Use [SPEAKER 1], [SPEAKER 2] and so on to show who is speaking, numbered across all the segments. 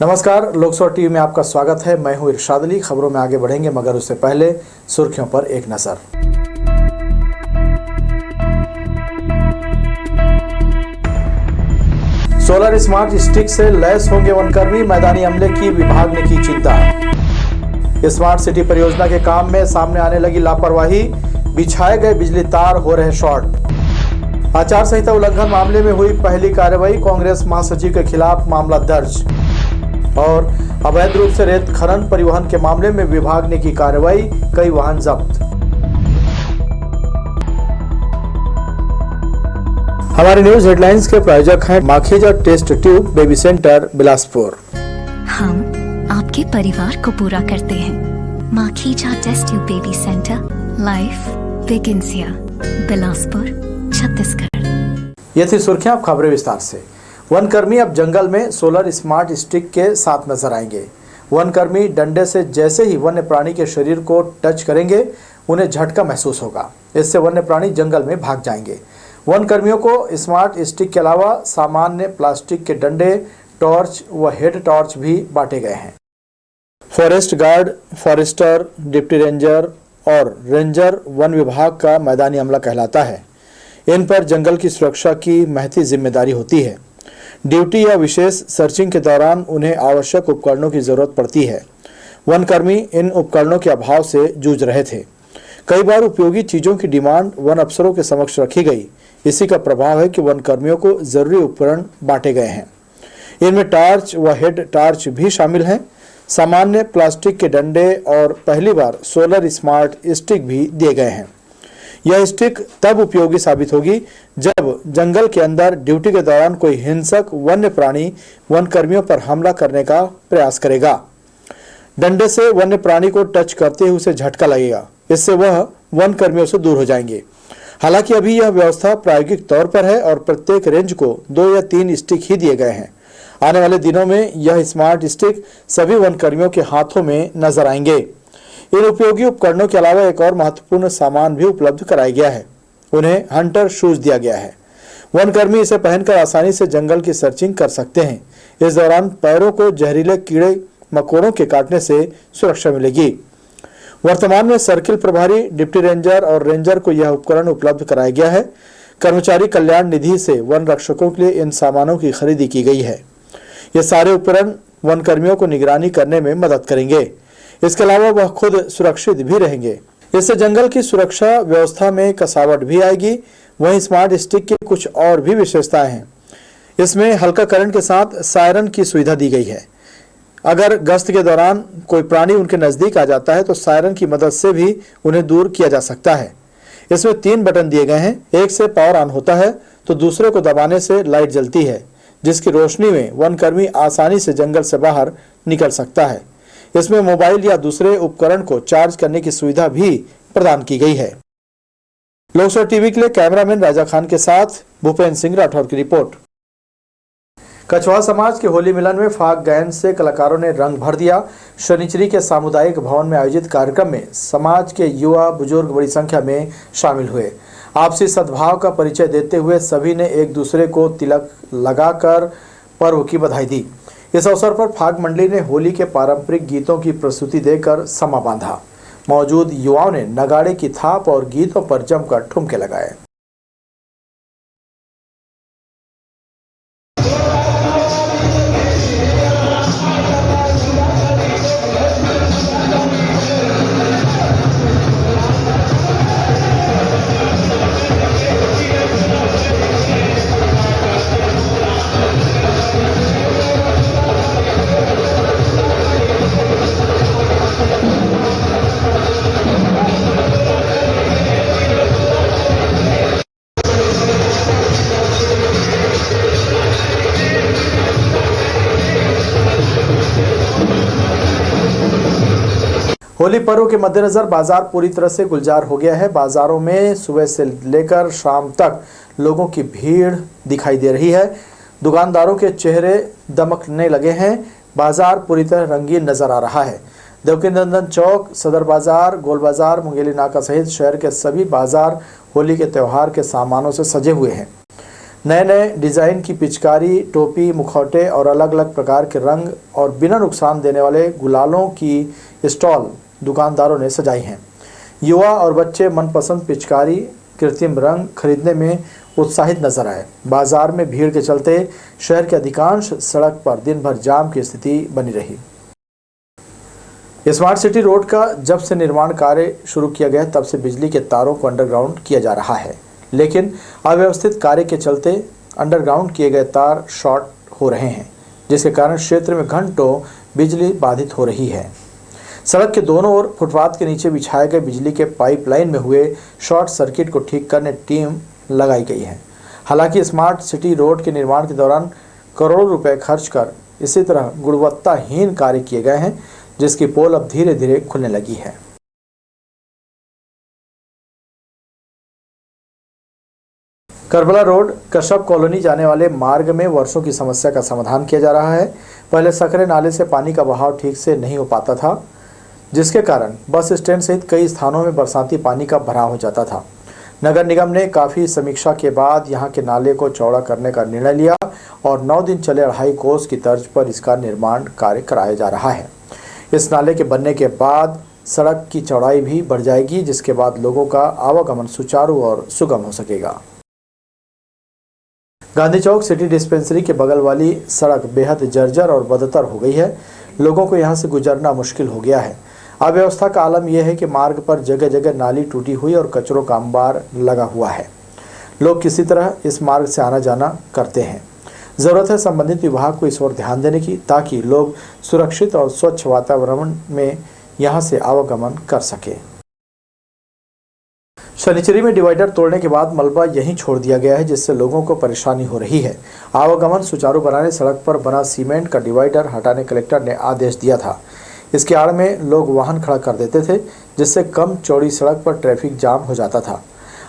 [SPEAKER 1] नमस्कार, लोकसभा टीवी में आपका स्वागत है। मैं हूं इरशाद अली। खबरों में आगे बढ़ेंगे मगर उससे पहले सुर्खियों पर एक नजर। सोलर स्मार्ट स्टिक से लैस होंगे वनकर्मी, मैदानी अमले की विभाग ने की चिंता। स्मार्ट सिटी परियोजना के काम में सामने आने लगी लापरवाही, बिछाए गए बिजली तार हो रहे शॉर्ट। आचार संहिता उल्लंघन मामले में हुई पहली कार्रवाई, कांग्रेस महासचिव के खिलाफ मामला दर्ज। और अवैध रूप से रेत खनन परिवहन के मामले में विभाग ने की कार्रवाई, कई वाहन जब्त। हमारे न्यूज हेडलाइंस के प्रायोजक हैं Makhija test tube baby centre Bilaspur.
[SPEAKER 2] हम आपके परिवार को पूरा करते हैं। Makhija test tube baby centre, life begins here, Bilaspur, Chhattisgarh.
[SPEAKER 1] ये थी सुर्खियां, अब खबरें विस्तार से। वनकर्मी अब जंगल में सोलर स्मार्ट स्टिक के साथ नजर आएंगे। वनकर्मी डंडे से जैसे ही वन्य प्राणी के शरीर को टच करेंगे, उन्हें झटका महसूस होगा। इससे वन्य प्राणी जंगल में भाग जाएंगे। वनकर्मियों को स्मार्ट स्टिक के अलावा सामान्य प्लास्टिक के डंडे, टॉर्च व हेड टॉर्च भी बांटे गए हैं। Forest guard, forester, deputy ranger और रेंजर वन विभाग का मैदानी अमला कहलाता है। इन पर जंगल की सुरक्षा की महती जिम्मेदारी होती है। ड्यूटी या विशेष सर्चिंग के दौरान उन्हें आवश्यक उपकरणों की जरूरत पड़ती है। वनकर्मी इन उपकरणों के अभाव से जूझ रहे थे। कई बार उपयोगी चीजों की डिमांड वन अफसरों के समक्ष रखी गई। इसी का प्रभाव है कि वनकर्मियों को जरूरी उपकरण बांटे गए हैं। इनमें टॉर्च व हेड टॉर्च भी शामिल हैं, सामान्य प्लास्टिक के डंडे और पहली बार सोलर स्मार्ट स्टिक भी दिए गए हैं। यह स्टिक तब उपयोगी साबित होगी जब जंगल के अंदर ड्यूटी के दौरान कोई हिंसक वन्य प्राणी वनकर्मियों पर हमला करने का प्रयास करेगा। डंडे से वन्य प्राणी को टच करते ही उसे झटका लगेगा। इससे वह वनकर्मियों से दूर हो जाएंगे। हालांकि अभी यह व्यवस्था प्रायोगिक तौर पर है और प्रत्येक रेंज को 2 या 3 स्टिक ही दिए गए हैं। आने वाले दिनों में यह स्मार्ट स्टिक सभी वनकर्मियों के हाथों में नजर आएंगे। इन उपयोगी उपकरणों के अलावा एक और महत्वपूर्ण सामान भी उपलब्ध कराया गया है। उन्हें हंटर शूज दिया गया है। वनकर्मी इसे पहनकर आसानी से जंगल की सर्चिंग कर सकते हैं। इस दौरान पैरों को जहरीले कीड़े मकोड़ों के काटने से सुरक्षा मिलेगी। वर्तमान में सर्किल प्रभारी, डिप्टी रेंजर और रेंजर को यह उपकरण उपलब्ध कराया गया है। कर्मचारी कल्याण निधि से वन रक्षकों के लिए इन सामानों की खरीदी की गई है। ये सारे उपकरण वनकर्मियों को निगरानी करने में मदद करेंगे। इसके अलावा वह खुद सुरक्षित भी रहेंगे। इससे जंगल की सुरक्षा व्यवस्था में कसावट भी आएगी। वहीं स्मार्ट स्टिक की कुछ और भी विशेषताएं हैं। इसमें हल्का करंट के साथ सायरन की सुविधा दी गई है। अगर गश्त के दौरान कोई प्राणी उनके नजदीक आ जाता है तो सायरन की मदद से भी उन्हें दूर किया जा सकता है। इसमें 3 बटन दिए गए हैं। एक से पावर ऑन होता है तो दूसरे को दबाने से लाइट जलती है, जिसकी रोशनी में वनकर्मी आसानी से जंगल से बाहर निकल सकता है। इसमें मोबाइल या दूसरे उपकरण को चार्ज करने की सुविधा भी प्रदान की गई है। लोकसभा टीवी के लिए कैमरामैन राजा खान के साथ भूपेंद्र सिंह राठौर की रिपोर्ट। कछवाहा समाज के होली मिलन में फाग गायन से कलाकारों ने रंग भर दिया। शनिचरी के सामुदायिक भवन में आयोजित कार्यक्रम में समाज के युवा बुजुर्ग बड़ी संख्या में शामिल हुए। आपसी सद्भाव का परिचय देते हुए सभी ने एक दूसरे को तिलक लगाकर पर्व की बधाई दी। इस अवसर पर फाग मंडली ने होली के पारंपरिक गीतों की प्रस्तुति देकर समा बांधा। मौजूद युवाओं ने नगाड़े की थाप और गीतों पर जमकर ठुमके लगाए। होली पर्व के मद्देनजर बाजार पूरी तरह से गुलजार हो गया है। बाजारों में सुबह से लेकर शाम तक लोगों की भीड़ दिखाई दे रही है। दुकानदारों के चेहरे दमकने लगे हैं। बाजार पूरी तरह रंगीन नजर आ रहा है। देवकीनंदन चौक, सदर बाजार, गोल बाजार, मुंगेली नाका सहित शहर के सभी बाजार होली के त्यौहार के सामानों से सजे हुए हैं। नए नए डिज़ाइन की पिचकारी, टोपी, मुखौटे और अलग अलग प्रकार के रंग और बिना नुकसान देने वाले गुलालों की स्टॉल दुकानदारों ने सजाई हैं। युवा और बच्चे मनपसंद पिचकारी, कृत्रिम रंग खरीदने में उत्साहित नजर आए। बाजार में भीड़ के चलते शहर के अधिकांश सड़क पर दिन भर जाम की स्थिति बनी रही। स्मार्ट सिटी रोड का जब से निर्माण कार्य शुरू किया गया तब से बिजली के तारों को अंडरग्राउंड किया जा रहा है, लेकिन अव्यवस्थित कार्य के चलते अंडरग्राउंड किए गए तार शॉर्ट हो रहे हैं, जिसके कारण क्षेत्र में घंटों बिजली बाधित हो रही है। सड़क के दोनों ओर फुटपाथ के नीचे बिछाए गए बिजली के पाइपलाइन में हुए शॉर्ट सर्किट को ठीक करने टीम लगाई गई है। हालांकि स्मार्ट सिटी रोड के निर्माण के दौरान करोड़ों रुपए खर्च कर इसी तरह गुणवत्ताहीन कार्य किए गए हैं, जिसकी पोल अब धीरे धीरे खुलने लगी है। करबला रोड कश्यप कॉलोनी जाने वाले मार्ग में वर्षों की समस्या का समाधान किया जा रहा है। पहले सकरे नाले से पानी का बहाव ठीक से नहीं हो पाता था, जिसके कारण बस स्टैंड सहित कई स्थानों में बरसाती पानी का भराव हो जाता था। नगर निगम ने काफ़ी समीक्षा के बाद यहां के नाले को चौड़ा करने का निर्णय लिया और 9 दिन चले 2.5 कोस की तर्ज पर इसका निर्माण कार्य कराया जा रहा है। इस नाले के बनने के बाद सड़क की चौड़ाई भी बढ़ जाएगी, जिसके बाद लोगों का आवागमन सुचारू और सुगम हो सकेगा। गांधी चौक सिटी डिस्पेंसरी के बगल वाली सड़क बेहद जर्जर और बदतर हो गई है। लोगों को यहां से गुजरना मुश्किल हो गया है। अव्यवस्था का आलम यह है कि मार्ग पर जगह जगह नाली टूटी हुई और कचरों का अंबार लगा हुआ है। लोग किसी तरह इस मार्ग से आना जाना करते हैं। ज़रूरत है संबंधित विभाग को इस ओर ध्यान देने की, ताकि लोग सुरक्षित और स्वच्छ वातावरण में यहां से आवागमन कर सके। शनिचरी में डिवाइडर तोड़ने के बाद मलबा यहीं छोड़ दिया गया है, जिससे लोगों को परेशानी हो रही है। आवागमन सुचारू बनाने सड़क पर बना सीमेंट का डिवाइडर हटाने कलेक्टर ने आदेश दिया था। इसके आड़ में लोग वाहन खड़ा कर देते थे, जिससे कम चौड़ी सड़क पर ट्रैफिक जाम हो जाता था।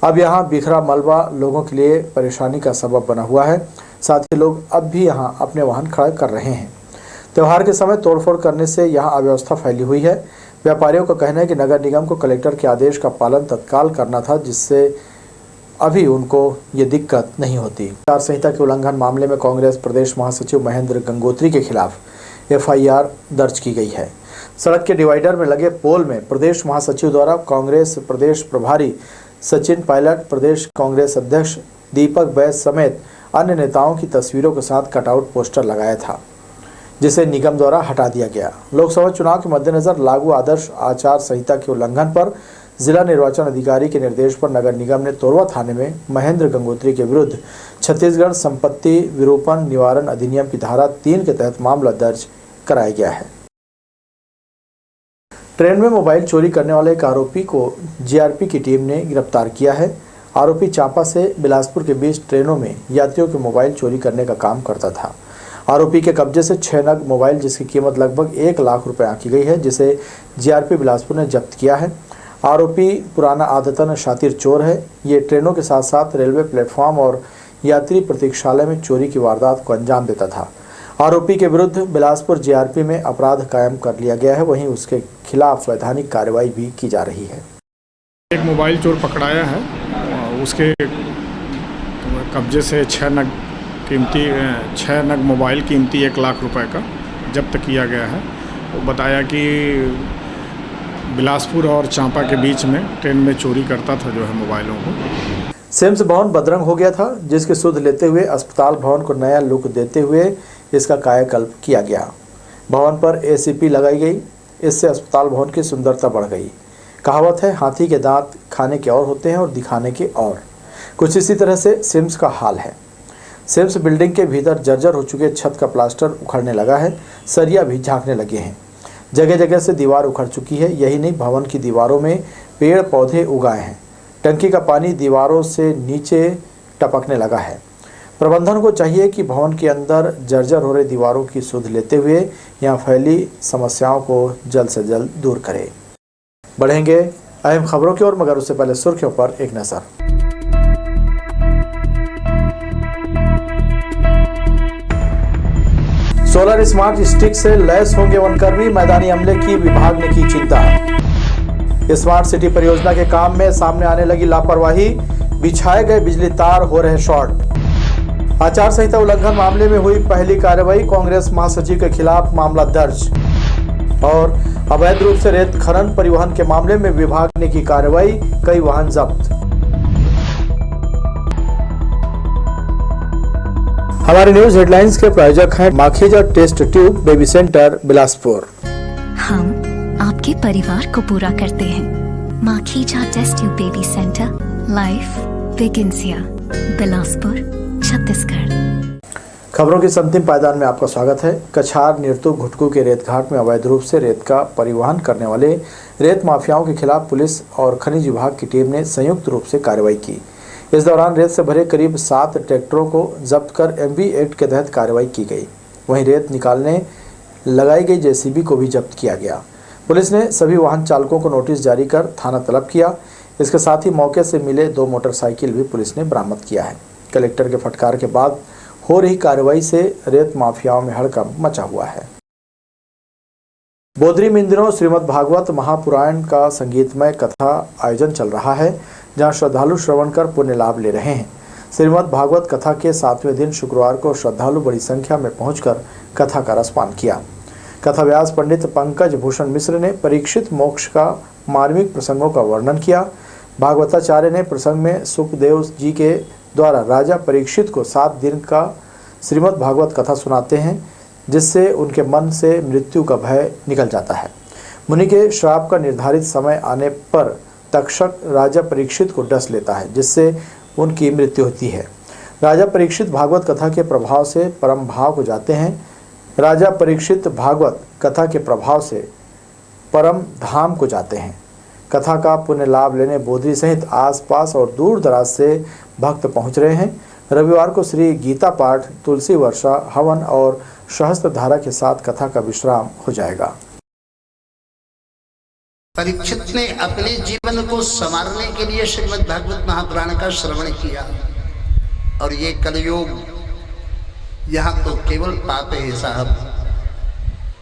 [SPEAKER 1] अब यहाँ बिखरा मलबा लोगों के लिए परेशानी का सबब बना हुआ है। साथ ही लोग अब भी यहाँ अपने वाहन खड़ा कर रहे हैं। त्यौहार के समय तोड़फोड़ करने से यहाँ अव्यवस्था फैली हुई है। व्यापारियों का कहना है कि नगर निगम को कलेक्टर के आदेश का पालन तत्काल करना था, जिससे अभी उनको ये दिक्कत नहीं होती। आचार संहिता के उल्लंघन मामले में कांग्रेस प्रदेश महासचिव महेंद्र गंगोत्री के खिलाफ FIR दर्ज की गई है। सड़क के डिवाइडर में लगे पोल में प्रदेश महासचिव द्वारा कांग्रेस प्रदेश प्रभारी सचिन पायलट, प्रदेश कांग्रेस अध्यक्ष दीपक बैस समेत अन्य नेताओं की तस्वीरों के साथ कटआउट पोस्टर लगाया था, जिसे निगम द्वारा हटा दिया गया। लोकसभा चुनाव के मद्देनजर लागू आदर्श आचार संहिता के उल्लंघन पर जिला निर्वाचन अधिकारी के निर्देश पर नगर निगम ने तोरवा थाने में महेंद्र गंगोत्री के विरुद्ध छत्तीसगढ़ संपत्ति विरूपण निवारण अधिनियम की धारा 3 के तहत मामला दर्ज कराया गया है। ट्रेन में मोबाइल चोरी करने वाले एक आरोपी को GRP की टीम ने गिरफ्तार किया है। आरोपी चांपा से बिलासपुर के बीच ट्रेनों में यात्रियों के मोबाइल चोरी करने का काम करता था। आरोपी के कब्जे से 6 नग मोबाइल, जिसकी कीमत लगभग 1 लाख रुपए आंकी गई है, जिसे GRP बिलासपुर ने जब्त किया है। आरोपी पुराना आदतन शातिर चोर है। ये ट्रेनों के साथ साथ रेलवे प्लेटफॉर्म और यात्री प्रतीक्षालय में चोरी की वारदात को अंजाम देता था। आरोपी के विरुद्ध बिलासपुर GRP में अपराध कायम कर लिया गया है। वहीं उसके खिलाफ वैधानिक कार्रवाई भी की जा रही है।
[SPEAKER 3] एक मोबाइल चोर पकड़ाया है। उसके कब्जे से 6 नग मोबाइल कीमती 1 लाख रुपए का जब्त किया गया है। वो बताया कि बिलासपुर और चांपा के बीच में ट्रेन में चोरी करता था जो है मोबाइलों को।
[SPEAKER 1] सिम्स भवन बदरंग हो गया था, जिसके सुध लेते हुए अस्पताल भवन को नया लुक देते हुए इसका कायाकल्प किया गया। भवन पर ACP लगाई गई। इससे अस्पताल भवन की सुंदरता बढ़ गई। कहावत है, हाथी के दांत खाने के और होते हैं और दिखाने के और। कुछ इसी तरह से सिम्स का हाल है। सिम्स बिल्डिंग के भीतर जर्जर हो चुके छत का प्लास्टर उखड़ने लगा है। सरिया भी झांकने लगे हैं। जगह जगह से दीवार उखड़ चुकी है। यही नहीं, भवन की दीवारों में पेड़ पौधे उगाए हैं। टंकी का पानी दीवारों से नीचे टपकने लगा है। प्रबंधन को चाहिए कि भवन के अंदर जर्जर हो रही दीवारों की सुध लेते हुए यहाँ फैली समस्याओं को जल्द से जल्द दूर करे। बढ़ेंगे अहम खबरों की ओर, मगर उससे पहले सुर्खियों पर एक नजर। सोलर स्मार्ट स्टिक से लैस होंगे वनकर्मी, मैदानी अमले की विभाग ने की चिंता। स्मार्ट सिटी परियोजना के काम में सामने आने लगी लापरवाही, बिछाए गए बिजली तार हो रहे शॉर्ट। आचार संहिता उल्लंघन मामले में हुई पहली कार्रवाई, कांग्रेस महासचिव के खिलाफ मामला दर्ज। और अवैध रूप से रेत खनन परिवहन के मामले में विभाग ने की कार्रवाई, कई वाहन जब्त। हमारे न्यूज हेडलाइंस के प्रायोजक हैं Makhija test tube baby centre Bilaspur.
[SPEAKER 2] हम आपके परिवार को पूरा करते हैं। Makhija test tube baby centre, life begins here, Bilaspur, Chhattisgarh.
[SPEAKER 1] खबरों की अंतिम पायदान में आपका स्वागत है। कछार निरतु घुटकू के रेत घाट में अवैध रूप से रेत का परिवहन करने वाले रेत माफियाओं के खिलाफ पुलिस और खनिज विभाग की टीम ने संयुक्त रूप से कार्रवाई की। इस दौरान रेत से भरे करीब 7 ट्रैक्टरों को जब्त कर MV एक्ट के तहत कार्रवाई की गई। वहीं रेत निकालने लगाई गई JCB को भी जब्त किया गया। पुलिस ने सभी वाहन चालकों को नोटिस जारी कर थाना तलब किया। इसके साथ ही मौके से मिले 2 मोटरसाइकिल भी पुलिस ने बरामद किया है। कलेक्टर के फटकार के बाद हो रही कार्रवाई से रेत माफियाओं में हड़कंप मचा हुआ है। बोधरी में इन दिनों श्रीमद् भागवत महापुराण का संगीतमय कथा आयोजन चल रहा है, जहां श्रद्धालु श्रवण कर पुण्य लाभ ले रहे हैं। श्रीमद् भागवत कथा के 7वें दिन शुक्रवार को श्रद्धालु बड़ी संख्या में पहुंचकर कथा का रसपान किया। कथा व्यास पंडित पंकज भूषण मिश्र ने परीक्षित मोक्ष का मार्मिक प्रसंगों का वर्णन किया। भागवताचार्य ने प्रसंग में सुखदेव जी के द्वारा राजा परीक्षित को 7 दिन का श्रीमद् भागवत कथा सुनाते हैं, जिससे उनके मन से मृत्यु का भय निकल जाता है। मुनि के श्राप का निर्धारित समय आने पर तक्षक राजा परीक्षित को डस लेता है, जिससे उनकी मृत्यु होती है। राजा परीक्षित भागवत कथा के प्रभाव से परम भाव को जाते हैं। राजा परीक्षित भागवत कथा के प्रभाव से परम धाम को जाते हैं। कथा का पुण्य लाभ लेने बोधरी सहित आसपास और दूर दराज से भक्त पहुंच रहे हैं। रविवार को श्री गीता पाठ, तुलसी वर्षा, हवन और सहस्त्र धारा के साथ कथा का विश्राम हो जाएगा।
[SPEAKER 4] परीक्षित ने अपने जीवन को संवारने के लिए श्रीमद् भागवत महापुराण का श्रवण किया। और ये कलयुग, यहाँ तो केवल पाप है साहब,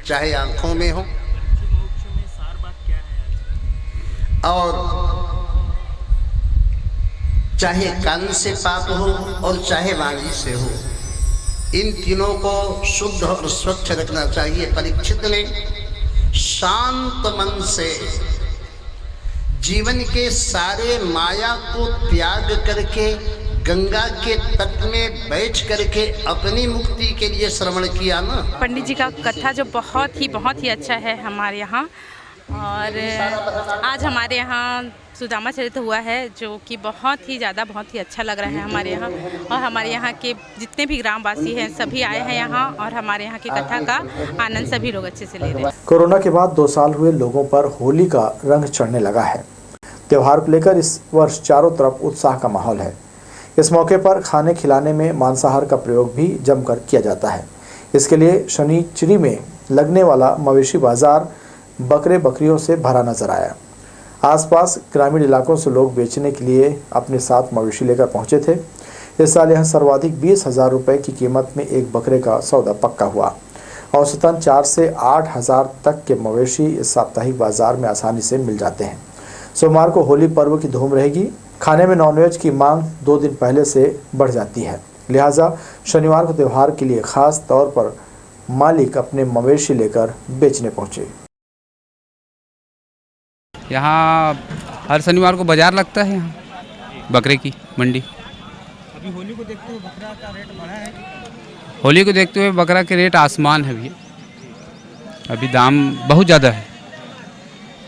[SPEAKER 4] चाहे आंखों में हो और चाहे कान से पाप हो और चाहे वाणी से हो। इन तीनों को शुद्ध और स्वच्छ रखना चाहिए। परीक्षित ने शांत मन से जीवन के सारे माया को त्याग करके गंगा के तट में बैठ करके अपनी मुक्ति के लिए श्रवण किया ना।
[SPEAKER 5] पंडित जी का कथा जो बहुत ही अच्छा है हमारे यहाँ। और आज हमारे यहाँ सुदामा चरित्र हुआ है, जो कि बहुत ही अच्छा लग रहा है हमारे यहाँ। और हमारे यहाँ के जितने भी ग्रामवासी हैं सभी आए हैं यहाँ, और हमारे यहाँ की कथा का आनंद सभी लोग अच्छे से ले रहे हैं।
[SPEAKER 1] कोरोना के बाद 2 साल हुए, लोगों पर होली का रंग चढ़ने लगा है। त्योहार को लेकर इस वर्ष चारों तरफ उत्साह का माहौल है। इस मौके पर खाने खिलाने में मांसाहार का प्रयोग भी जमकर किया जाता है। इसके लिए शनिचरी में लगने वाला मवेशी बाजार बकरे बकरियों से भरा नजर आया। आसपास ग्रामीण इलाकों से लोग बेचने के लिए अपने साथ मवेशी लेकर पहुंचे थे। इस साल यहां सर्वाधिक 20,000 रुपये की कीमत में एक बकरे का सौदा पक्का हुआ। औसतन 4 से 8,000 तक के मवेशी इस साप्ताहिक बाजार में आसानी से मिल जाते हैं। सोमवार को होली पर्व की धूम रहेगी। खाने में नॉनवेज की मांग 2 दिन पहले से बढ़ जाती है, लिहाजा शनिवार को त्यौहार के लिए खास तौर पर मालिक अपने मवेशी लेकर बेचने पहुंचे।
[SPEAKER 6] यहाँ हर शनिवार को बाजार लगता है, यहाँ बकरे की मंडी।
[SPEAKER 7] अभी होली को देखते हुए बकरा का रेट बढ़ा है?
[SPEAKER 6] होली को देखते हुए बकरा के रेट आसमान है भैया। अभी दाम बहुत ज़्यादा है,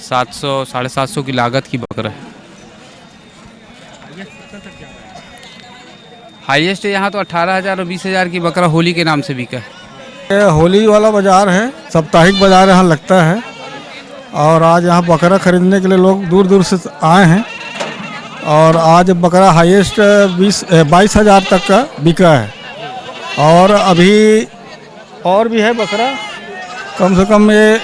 [SPEAKER 6] 700 750 की लागत की बकरा है। हाईएस्ट यहाँ तो 18,000 और 20,000 की बकरा होली के नाम से बिका है।
[SPEAKER 7] ये होली वाला बाजार है, साप्ताहिक बाजार यहाँ लगता है। और आज यहाँ बकरा खरीदने के लिए लोग दूर दूर से आए हैं। और आज बकरा हाईएस्ट 22,000 तक का बिका है। और अभी और भी है बकरा, कम से कम ये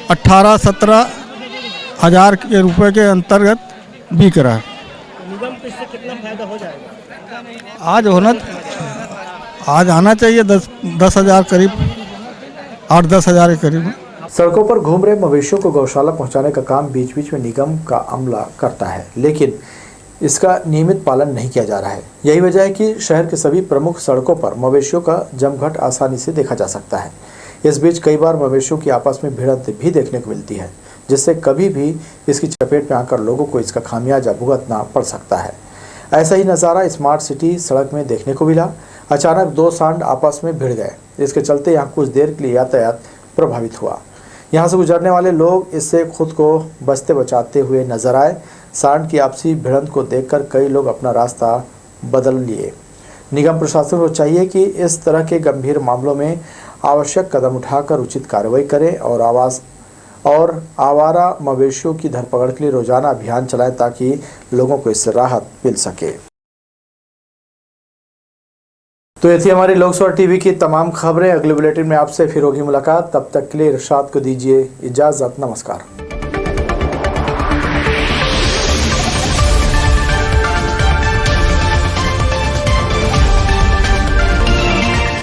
[SPEAKER 7] 18-17 के रुपए के अंतर्गत बिक रहा है।
[SPEAKER 8] निगम को इससे कितना फायदा हो जाएगा?
[SPEAKER 7] आज आना चाहिए 10,000 करीब, 8-10 हज़ार के करीब।
[SPEAKER 1] सड़कों पर घूम रहे मवेशियों को गौशाला पहुंचाने का काम बीच बीच में निगम का अमला करता है, लेकिन इसका नियमित पालन नहीं किया जा रहा है। यही वजह है कि शहर के सभी प्रमुख सड़कों पर मवेशियों का जमघट आसानी से देखा जा सकता है। इस बीच कई बार मवेशियों की आपस में भिड़ंत भी देखने को मिलती है, जिससे कभी भी इसकी चपेट में आकर लोगों को इसका खामियाजा भुगतना पड़ सकता है। ऐसा ही नज़ारा स्मार्ट सिटी सड़क में देखने को मिला। अचानक दो सांड आपस में भिड़ गए। इसके चलते यहाँ कुछ देर के लिए यातायात प्रभावित हुआ। यहाँ से गुजरने वाले लोग इससे खुद को बचते बचाते हुए नजर आए। सांड की आपसी भिड़ंत को देखकर कई लोग अपना रास्ता बदल लिए। निगम प्रशासन को चाहिए कि इस तरह के गंभीर मामलों में आवश्यक कदम उठाकर उचित कार्रवाई करें और आवारा मवेशियों की धरपकड़ के लिए रोजाना अभियान चलाएं ताकि लोगों को इससे राहत मिल सके। तो ये थी हमारी लोकसभा टीवी की तमाम खबरें। अगले बुलेटिन में आपसे फिर होगी मुलाकात। तब तक के लिए इरशाद को दीजिए इजाजत। नमस्कार।